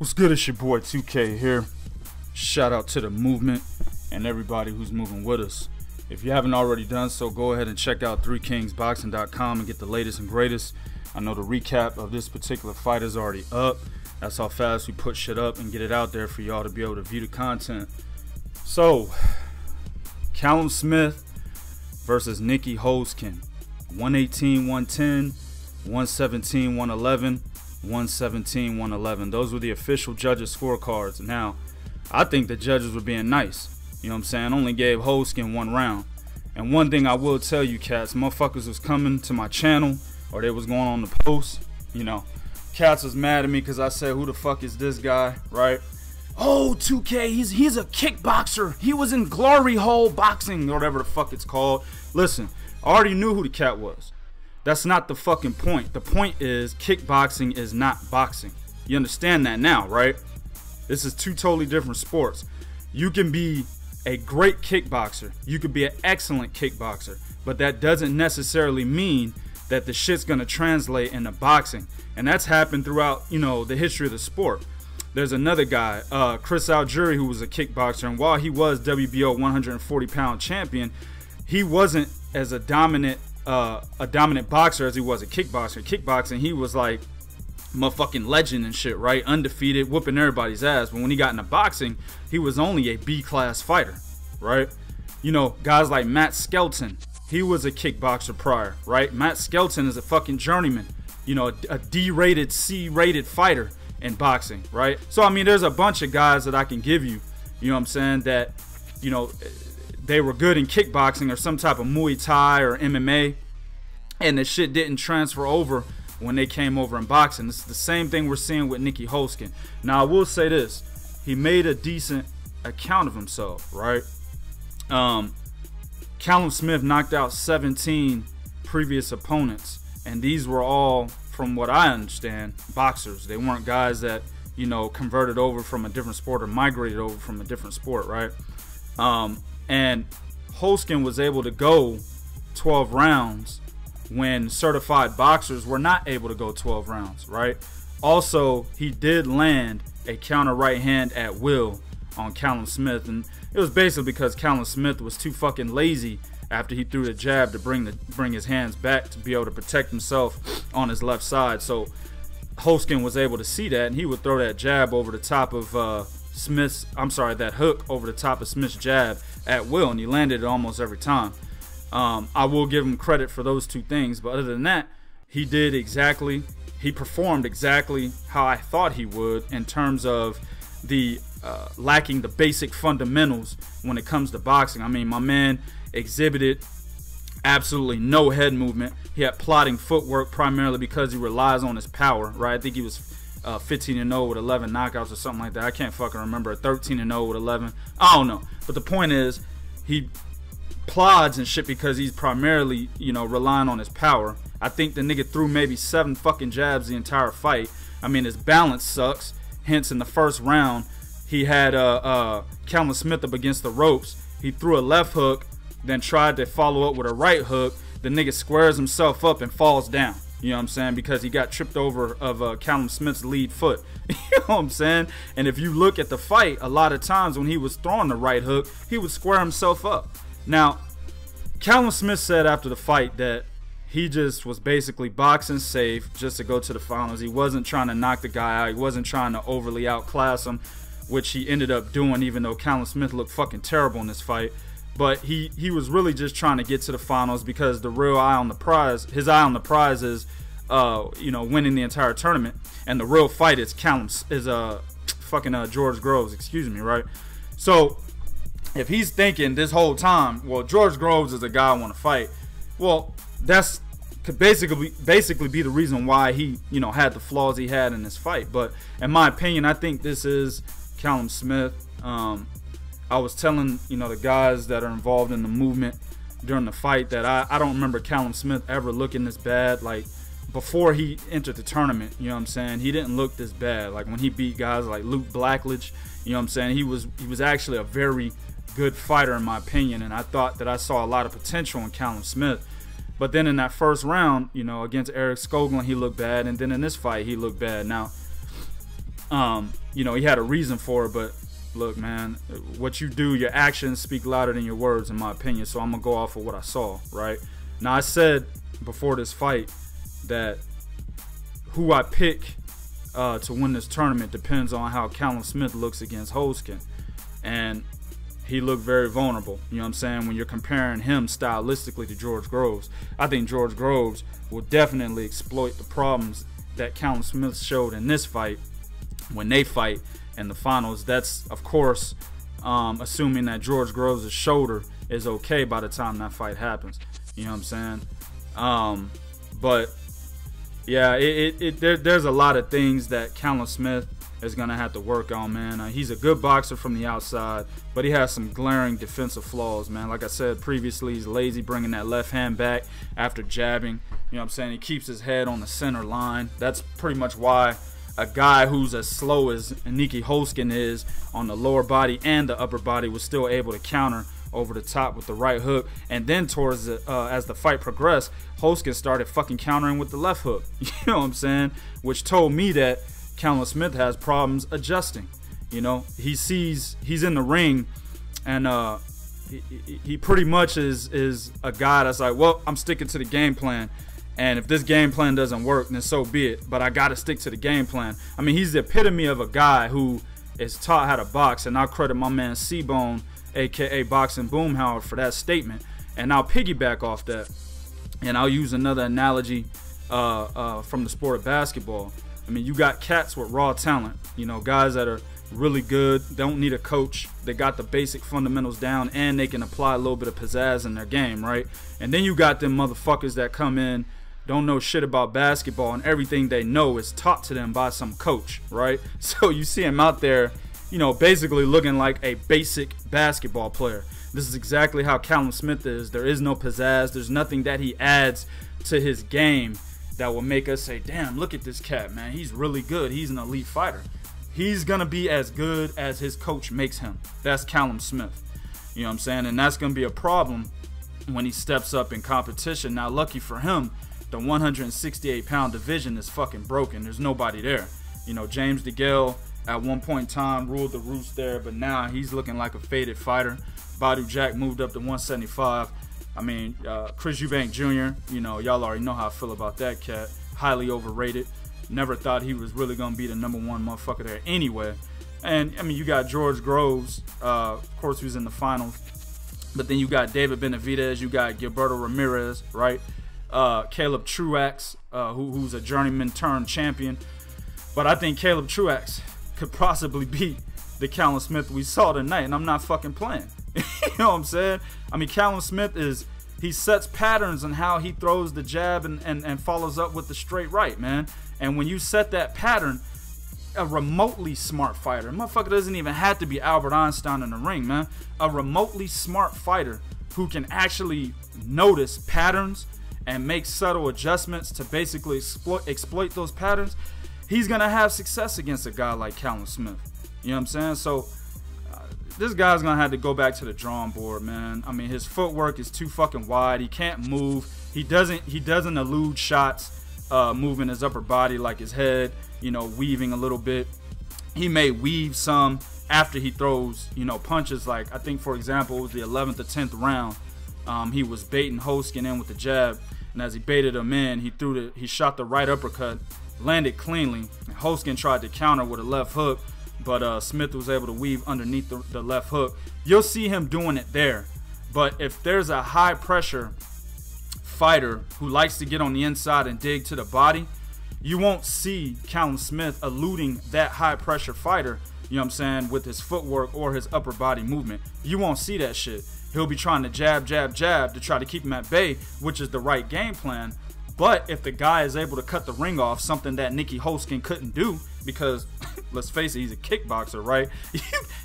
What's good? It's your boy 2K here. Shout out to the movement and everybody who's moving with us. If you haven't already done so, go ahead and check out 3kingsboxing.com and get the latest and greatest. I know the recap of this particular fight is already up. That's how fast we put shit up and get it out there for y'all to be able to view the content. So, Callum Smith versus Nieky Holzken. 118-110, 117-111. 117-111. Those were the official judges' scorecards. Now, I think the judges were being nice. You know what I'm saying? Only gave Holzken one round. And one thing I will tell you, cats, motherfuckers was coming to my channel or they was going on the post. You know, cats was mad at me because I said, who the fuck is this guy, right? Oh, 2K, he's a kickboxer. He was in glory hole boxing or whatever the fuck it's called. Listen, I already knew who the cat was. That's not the fucking point. The point is kickboxing is not boxing. You understand that now, right? This is two totally different sports. You can be a great kickboxer. You could be an excellent kickboxer. But that doesn't necessarily mean that the shit's going to translate into boxing. And that's happened throughout, you know, the history of the sport. There's another guy, Chris Algieri, who was a kickboxer. And while he was WBO 140-pound champion, he wasn't as a dominant boxer as he was a kickboxer. Kickboxing, he was like motherfucking legend and shit, right? Undefeated, whooping everybody's ass. But when he got into boxing, he was only a B-class fighter, right? You know, guys like Matt Skelton, he was a kickboxer prior, right? Matt Skelton is a fucking journeyman, you know, a D-rated, C-rated fighter in boxing, right? So, I mean, there's a bunch of guys that I can give you, you know what I'm saying, that, you know, they were good in kickboxing or some type of Muay Thai or MMA, and the shit didn't transfer over when they came over in boxing. This is the same thing we're seeing with Nieky Holzken. Now, I will say this. He made a decent account of himself, right? Callum Smith knocked out 17 previous opponents, and these were all, from what I understand, boxers. They weren't guys that, you know, converted over from a different sport or migrated over from a different sport, right? And Holzken was able to go 12 rounds when certified boxers were not able to go 12 rounds, right? Also, he did land a counter right hand at will on Callum Smith, and it was basically because Callum Smith was too fucking lazy after he threw the jab to bring his hands back to be able to protect himself on his left side. So Holzken was able to see that, and he would throw that jab over the top of that hook over the top of Smith's jab at will, and he landed it almost every time. I will give him credit for those two things, but other than that, he performed exactly how I thought he would in terms of the lacking the basic fundamentals when it comes to boxing. I mean, my man exhibited absolutely no head movement. He had plodding footwork primarily because he relies on his power, right? I think he was 15-0 with 11 knockouts or something like that. I can't fucking remember. 13-0 with 11. I don't know. But the point is, he plods and shit because he's primarily, you know, relying on his power. I think the nigga threw maybe 7 fucking jabs the entire fight. I mean, his balance sucks. Hence, in the first round, he had Callum Smith up against the ropes. He threw a left hook, then tried to follow up with a right hook. The nigga squares himself up and falls down. You know what I'm saying? Because he got tripped over of Callum Smith's lead foot. You know what I'm saying? And if you look at the fight, a lot of times when he was throwing the right hook, he would square himself up. Now, Callum Smith said after the fight that he just was basically boxing safe just to go to the finals. He wasn't trying to knock the guy out. He wasn't trying to overly outclass him, which he ended up doing, even though Callum Smith looked fucking terrible in this fight. But he was really just trying to get to the finals because the real eye on the prize, his eye on the prize is, you know, winning the entire tournament. And the real fight is George Groves, excuse me, right? So if he's thinking this whole time, well, George Groves is a guy I want to fight, well, that's could basically be the reason why he, you know, had the flaws he had in this fight. But in my opinion, I think this is Callum Smith. I was telling, you know, the guys that are involved in the movement during the fight that I don't remember Callum Smith ever looking this bad. Like, before he entered the tournament, you know what I'm saying, he didn't look this bad. Like, when he beat guys like Luke Blackledge, you know what I'm saying, he was actually a very good fighter in my opinion, and I thought that I saw a lot of potential in Callum Smith. But then in that first round, you know, against Eric Skoglund, he looked bad, and then in this fight, he looked bad. Now, You know, he had a reason for it, but look, man, what you do, your actions speak louder than your words, in my opinion. So I'm gonna go off of what I saw, right? Now, I said before this fight that who I pick to win this tournament depends on how Callum Smith looks against Holzen, and he looked very vulnerable. You know what I'm saying? When you're comparing him stylistically to George Groves, I think George Groves will definitely exploit the problems that Callum Smith showed in this fight when they fight in the finals. That's, of course, assuming that George Groves' shoulder is okay by the time that fight happens. You know what I'm saying? But yeah, there's a lot of things that Callum Smith is gonna have to work on, man. He's a good boxer from the outside, but he has some glaring defensive flaws, man. Like I said previously, he's lazy bringing that left hand back after jabbing. You know what I'm saying? He keeps his head on the center line. That's pretty much why a guy who's as slow as Nieky Holzken is on the lower body and the upper body was still able to counter over the top with the right hook. And then towards the, as the fight progressed, Holzken started fucking countering with the left hook. You know what I'm saying? Which told me that Callum Smith has problems adjusting. You know, he's in the ring, and he pretty much is a guy that's like, well, I'm sticking to the game plan, and if this game plan doesn't work, then so be it, but I gotta stick to the game plan. I mean, he's the epitome of a guy who is taught how to box, and I'll credit my man C-Bone, aka Boxing Boomhauer, for that statement. And I'll piggyback off that, and I'll use another analogy from the sport of basketball. I mean, you got cats with raw talent, you know, guys that are really good, don't need a coach, they got the basic fundamentals down, and they can apply a little bit of pizzazz in their game, right? And then you got them motherfuckers that come in, don't know shit about basketball, and everything they know is taught to them by some coach, right? So you see him out there, you know, basically looking like a basic basketball player. This is exactly how Callum Smith is. There is no pizzazz, there's nothing that he adds to his game that will make us say, damn, look at this cat, man, he's really good, he's an elite fighter. He's gonna be as good as his coach makes him. That's Callum Smith. You know what I'm saying? And that's gonna be a problem when he steps up in competition. Now, lucky for him, the 168-pound division is fucking broken. There's nobody there. You know, James DeGale at one point in time ruled the roost there, but now he's looking like a faded fighter. Badu Jack moved up to 175. I mean, Chris Eubank Jr., you know, y'all already know how I feel about that cat. Highly overrated. Never thought he was really going to be the #1 motherfucker there anyway. And, I mean, you got George Groves, of course, who's in the finals. But then you got David Benavidez, you got Gilberto Ramirez, right? Caleb Truax, who's a journeyman turned champion. But I think Caleb Truax could possibly beat the Callum Smith we saw tonight, and I'm not fucking playing. You know what I'm saying? I mean, Callum Smith he sets patterns on how he throws the jab and follows up with the straight right, man. And when you set that pattern, a remotely smart fighter, a motherfucker doesn't even have to be Albert Einstein in the ring, man. A remotely smart fighter who can actually notice patterns and make subtle adjustments to basically exploit those patterns, he's going to have success against a guy like Callum Smith. You know what I'm saying? So this guy's going to have to go back to the drawing board, man. I mean, his footwork is too fucking wide. He can't move. He doesn't elude shots, moving his upper body like his head, you know, weaving a little bit. He may weave some after he throws, you know, punches. Like, I think, for example, it was the 11th or 10th round. He was baiting Holzken in with the jab, and as he baited him in, he shot the right uppercut, landed cleanly. Holzken tried to counter with a left hook, but Smith was able to weave underneath the left hook. You'll see him doing it there. But if there's a high pressure fighter who likes to get on the inside and dig to the body, you won't see Callum Smith eluding that high pressure fighter, you know what I'm saying, with his footwork or his upper body movement. You won't see that shit. He'll be trying to jab, jab, jab to try to keep him at bay, which is the right game plan. But if the guy is able to cut the ring off, something that Nieky Holzken couldn't do, because let's face it, he's a kickboxer, right?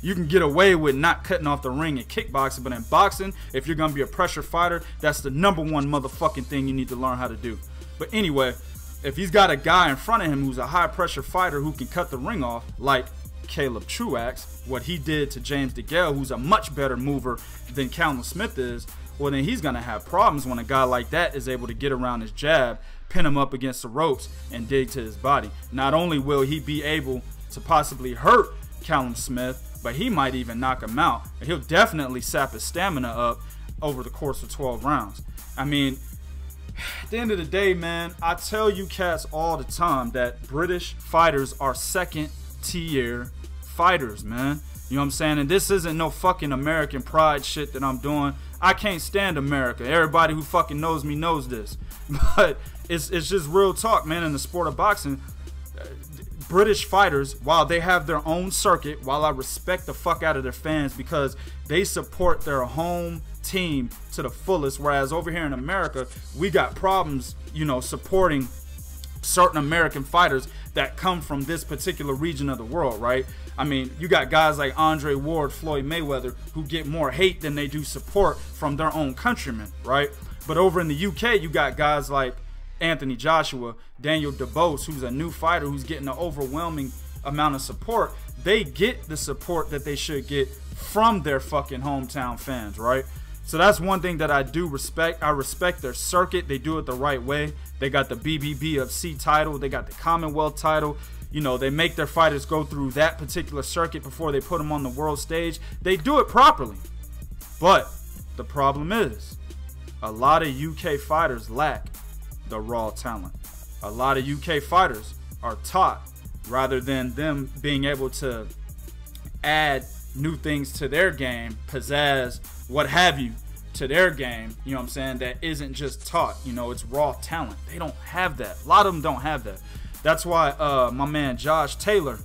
You can get away with not cutting off the ring in kickboxing, but in boxing, if you're going to be a pressure fighter, that's the #1 motherfucking thing you need to learn how to do. But anyway, if he's got a guy in front of him who's a high pressure fighter who can cut the ring off, like Caleb Truax, what he did to James DeGale, who's a much better mover than Callum Smith is, well, then he's going to have problems when a guy like that is able to get around his jab, pin him up against the ropes, and dig to his body. Not only will he be able to possibly hurt Callum Smith, but he might even knock him out. He'll definitely sap his stamina up over the course of 12 rounds. I mean, at the end of the day, man, I tell you cats all the time that British fighters are second-tier fighters, man. You know what I'm saying? And this isn't no fucking American pride shit that I'm doing. I can't stand America. Everybody who fucking knows me knows this. But it's just real talk, man. In the sport of boxing, British fighters, while they have their own circuit, while I respect the fuck out of their fans because they support their home team to the fullest, whereas over here in America, we got problems, you know, supporting certain American fighters that come from this particular region of the world, right? I mean, you got guys like Andre Ward, Floyd Mayweather, who get more hate than they do support from their own countrymen, right? But over in the UK, you got guys like Anthony Joshua, Daniel DeBose, who's a new fighter who's getting an overwhelming amount of support. They get the support that they should get from their fucking hometown fans, right? So that's one thing that I do respect. I respect their circuit. They do it the right way. They got the BBBFC title. They got the Commonwealth title. You know, they make their fighters go through that particular circuit before they put them on the world stage. They do it properly. But the problem is, a lot of UK fighters lack the raw talent. A lot of UK fighters are taught rather than them being able to add new things to their game, pizzazz, what have you, to their game, you know what I'm saying, that isn't just taught. You know, it's raw talent. They don't have that. A lot of them don't have that. That's why my man Josh Taylor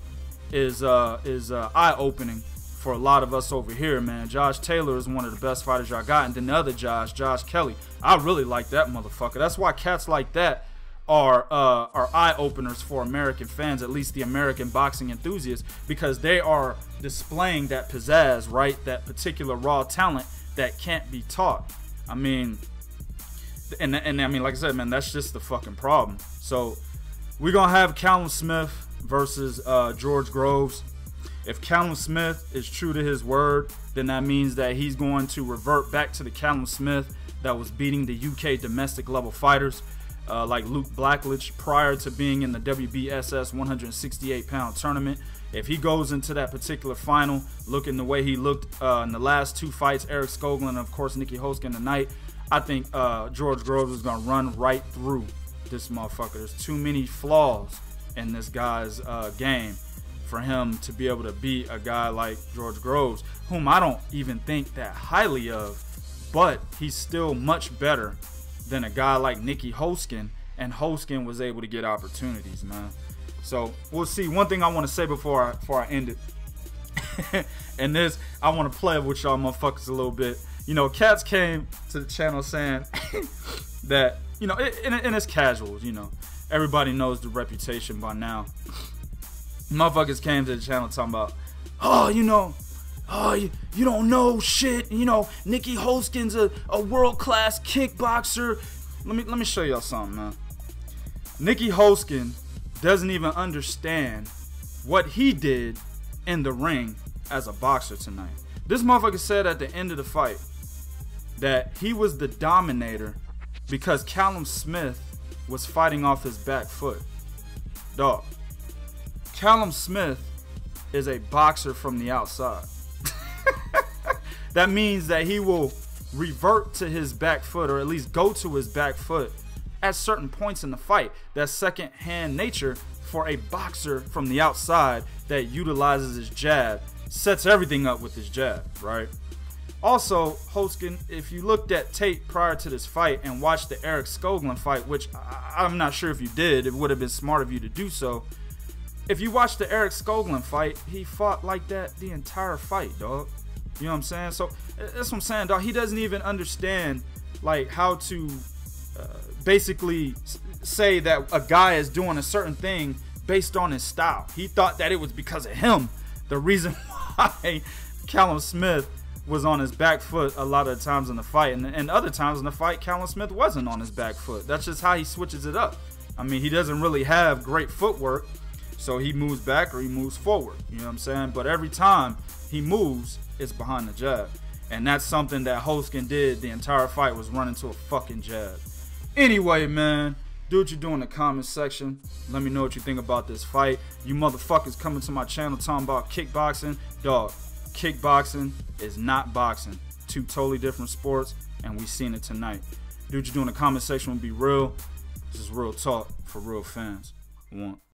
is eye-opening for a lot of us over here, man. Josh Taylor is one of the best fighters y'all got. And then the other Josh Kelly, I really like that motherfucker. That's why cats like that are eye-openers for American fans, at least the American boxing enthusiasts, because they are displaying that pizzazz, right? That particular raw talent that can't be taught. I mean, and I mean, like I said, man, that's just the fucking problem. So we're going to have Callum Smith versus George Groves. If Callum Smith is true to his word, then that means that he's going to revert back to the Callum Smith that was beating the UK domestic level fighters like Luke Blackledge prior to being in the WBSS 168-pound tournament. If he goes into that particular final looking the way he looked in the last two fights, Eric Skoglund and of course Nieky Holzken tonight, I think George Groves is going to run right through this motherfucker. There's too many flaws in this guy's game for him to be able to beat a guy like George Groves, whom I don't even think that highly of, but he's still much better than a guy like Nieky Holzken, and Holzken was able to get opportunities, man. So we'll see. One thing I want to say before I end it, and this, I want to play with y'all motherfuckers a little bit. You know, cats came to the channel saying that, you know, and it's casuals, you know. Everybody knows the reputation by now. Motherfuckers came to the channel talking about, oh, you know, oh, you don't know shit. You know, Nieky Holzken's a world-class kickboxer. Let me show y'all something, man. Nieky Holzken doesn't even understand what he did in the ring as a boxer tonight. This motherfucker said at the end of the fight that he was the dominator because Callum Smith was fighting off his back foot. Dog, Callum Smith is a boxer from the outside. That means that he will revert to his back foot, or at least go to his back foot at certain points in the fight. That's second-hand nature for a boxer from the outside that utilizes his jab, sets everything up with his jab, right? Also, Holzken, if you looked at tape prior to this fight and watched the Eric Skoglund fight, which I'm not sure if you did, it would have been smart of you to do so. If you watch the Eric Skoglund fight, he fought like that the entire fight, dog. You know what I'm saying? So that's what I'm saying, dog. He doesn't even understand like how to basically say that a guy is doing a certain thing based on his style. He thought that it was because of him, the reason why Callum Smith was on his back foot a lot of times in the fight, and other times in the fight Callum Smith wasn't on his back foot. That's just how he switches it up. I mean, he doesn't really have great footwork, so he moves back or he moves forward, you know what I'm saying? But every time he moves, it's behind the jab. And that's something that Holzken did the entire fight, was running to a fucking jab. Anyway, man, Do what you do in the comment section. Let me know what you think about this fight. You motherfuckers coming to my channel talking about kickboxing. Dog, kickboxing is not boxing. Two totally different sports, and we seen it tonight. Do what you do in the comment section will be real. This is real talk for real fans. One.